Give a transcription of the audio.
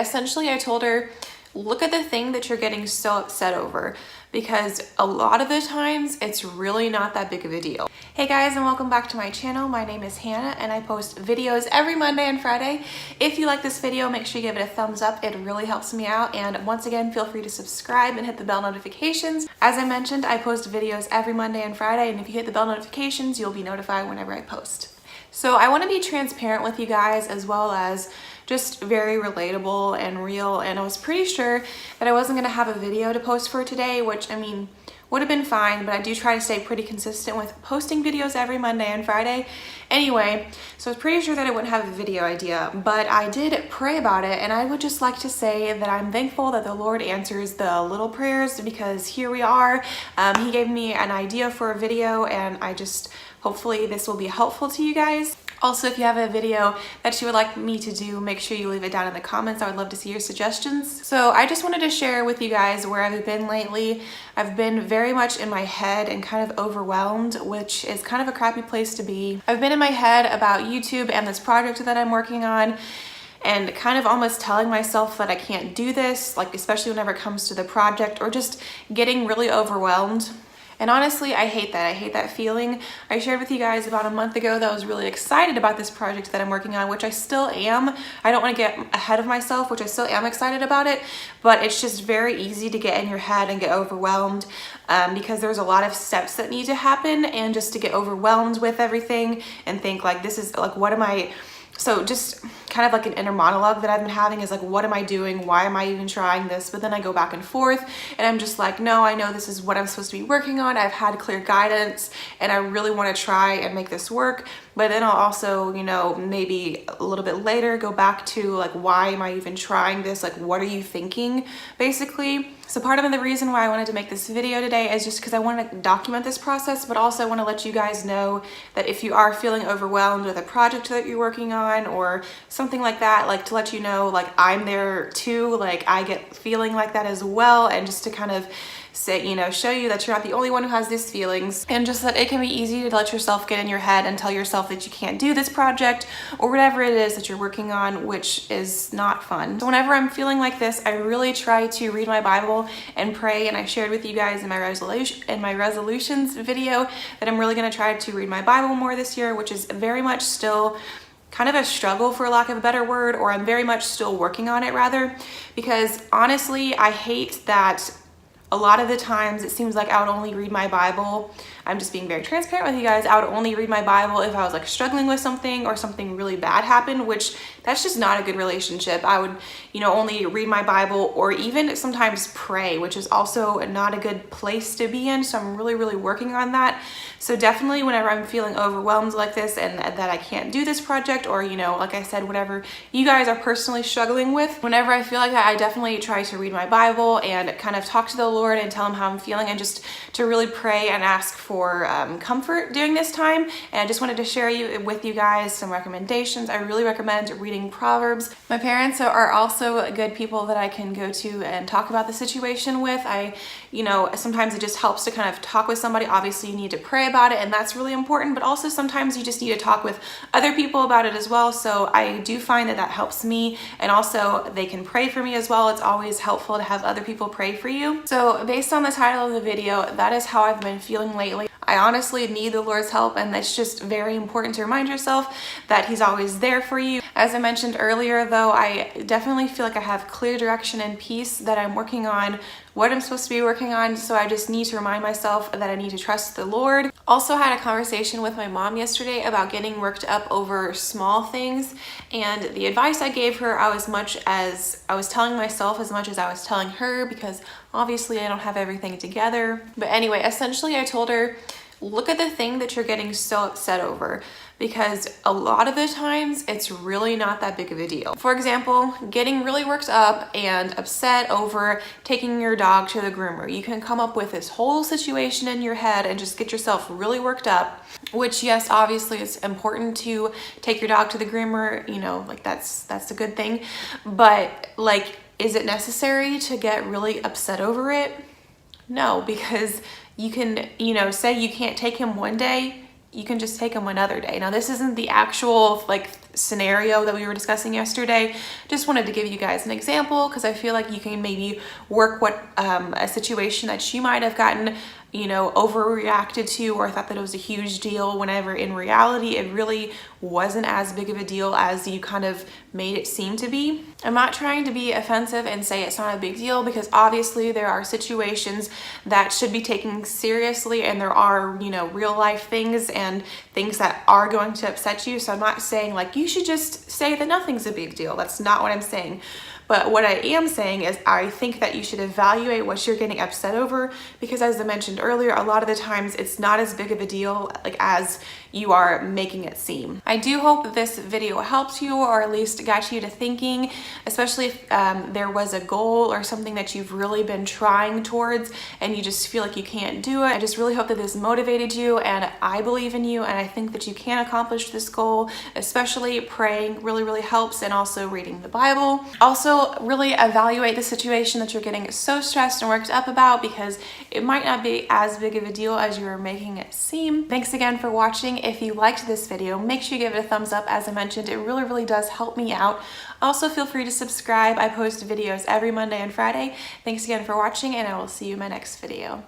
essentially I told her, look at the thing that you're getting so upset over, because a lot of the times it's really not that big of a deal. Hey guys, and welcome back to my channel. My name is Hannah and I post videos every Monday and Friday. If you like this video, make sure you give it a thumbs up. It really helps me out. And once again, feel free to subscribe and hit the bell notifications. As I mentioned, I post videos every Monday and Friday, and if you hit the bell notifications, you'll be notified whenever I post. So I want to be transparent with you guys, as well as just very relatable and real. And I was pretty sure that I wasn't going to have a video to post for today, which I mean would have been fine, but I do try to stay pretty consistent with posting videos every Monday and Friday. Anyway, so I was pretty sure that I wouldn't have a video idea, but I did pray about it, and I would just like to say that I'm thankful that the Lord answers the little prayers, because here we are. He gave me an idea for a video, and hopefully this will be helpful to you guys. Also, if you have a video that you would like me to do, make sure you leave it down in the comments. I would love to see your suggestions. So I just wanted to share with you guys where I've been lately. I've been very much in my head and kind of overwhelmed, which is kind of a crappy place to be. I've been in my head about YouTube and this project that I'm working on, and kind of almost telling myself that I can't do this, like especially whenever it comes to the project, or just getting really overwhelmed. And honestly, I hate that. I hate that feeling. I shared with you guys about a month ago that I was really excited about this project that I'm working on, which I still am. I don't want to get ahead of myself, which I still am excited about it, but it's just very easy to get in your head and get overwhelmed because there's a lot of steps that need to happen, and just to get overwhelmed with everything and think like, this is like, what am I? So just kind of like an inner monologue that I've been having is like, what am I doing? Why am I even trying this? But then I go back and forth, and I'm just like, no, I know this is what I'm supposed to be working on. I've had clear guidance and I really want to try and make this work. But then I'll also, you know, maybe a little bit later go back to like, why am I even trying this? Like, what are you thinking, basically? So part of the reason why I wanted to make this video today is just because I want to document this process, but also I want to let you guys know that if you are feeling overwhelmed with a project that you're working on or something like that, like to let you know, like I'm there too, like I get feeling like that as well, and just to kind of say, you know, show you that you're not the only one who has these feelings, and just that it can be easy to let yourself get in your head and tell yourself that you can't do this project or whatever it is that you're working on, which is not fun. So whenever I'm feeling like this, I really try to read my Bible and pray, and I shared with you guys in my resolutions video that I'm really going to try to read my Bible more this year, which is very much still kind of a struggle, for lack of a better word, or I'm very much still working on it rather, because honestly, I hate that a lot of the times it seems like I would only read my Bible. I'm just being very transparent with you guys. I would only read my Bible if I was like struggling with something or something really bad happened, which that's just not a good relationship. I would, you know, only read my Bible or even sometimes pray, which is also not a good place to be in. So I'm really, really working on that. So definitely whenever I'm feeling overwhelmed like this and that I can't do this project, or, you know, like I said, whatever you guys are personally struggling with, whenever I feel like that, I definitely try to read my Bible and kind of talk to the Lord and tell him how I'm feeling, and just to really pray and ask for comfort during this time. And I just wanted to share with you guys some recommendations. I really recommend reading Proverbs. My parents are also good people that I can go to and talk about the situation with. You know, sometimes it just helps to kind of talk with somebody. Obviously you need to pray about it, and that's really important, but also sometimes you just need to talk with other people about it as well. So I do find that helps me, and also they can pray for me as well. It's always helpful to have other people pray for you. So based on the title of the video, that is how I've been feeling lately. I honestly need the Lord's help, and it's just very important to remind yourself that he's always there for you. As I mentioned earlier though, I definitely feel like I have clear direction and peace, that I'm working on what I'm supposed to be working on, so I just need to remind myself that I need to trust the Lord. Also had a conversation with my mom yesterday about getting worked up over small things, and the advice I gave her, as much as I was telling myself as much as I was telling her, because obviously I don't have everything together. But anyway, essentially I told her, look at the thing that you're getting so upset over, because a lot of the times it's really not that big of a deal. For example, getting really worked up and upset over taking your dog to the groomer. You can come up with this whole situation in your head and just get yourself really worked up, which yes, obviously it's important to take your dog to the groomer, you know, like that's a good thing. But like, is it necessary to get really upset over it? No, because you can, you know, say you can't take him one day, you can just take him another day. Now, this isn't the actual like scenario that we were discussing yesterday. Just wanted to give you guys an example because I feel like you can maybe work what a situation that you might have gotten, you know, overreacted to or thought that it was a huge deal, whenever in reality it really wasn't as big of a deal as you kind of made it seem to be. I'm not trying to be offensive and say it's not a big deal, because obviously there are situations that should be taken seriously, and there are, you know, real life things and things that are going to upset you. So I'm not saying like you should just say that nothing's a big deal. That's not what I'm saying. But what I am saying is I think that you should evaluate what you're getting upset over, because as I mentioned earlier, a lot of the times it's not as big of a deal like as you are making it seem. I do hope that this video helps you, or at least got you to thinking, especially if there was a goal or something that you've really been trying towards and you just feel like you can't do it. I just really hope that this motivated you, and I believe in you, and I think that you can accomplish this goal. Especially praying really helps, and also reading the Bible. Also, really evaluate the situation that you're getting so stressed and worked up about, because it might not be as big of a deal as you are making it seem. Thanks again for watching. If you liked this video, make sure you give it a thumbs up. As I mentioned, it really does help me out. Also, feel free to subscribe. I post videos every Monday and Friday. Thanks again for watching, and I will see you in my next video.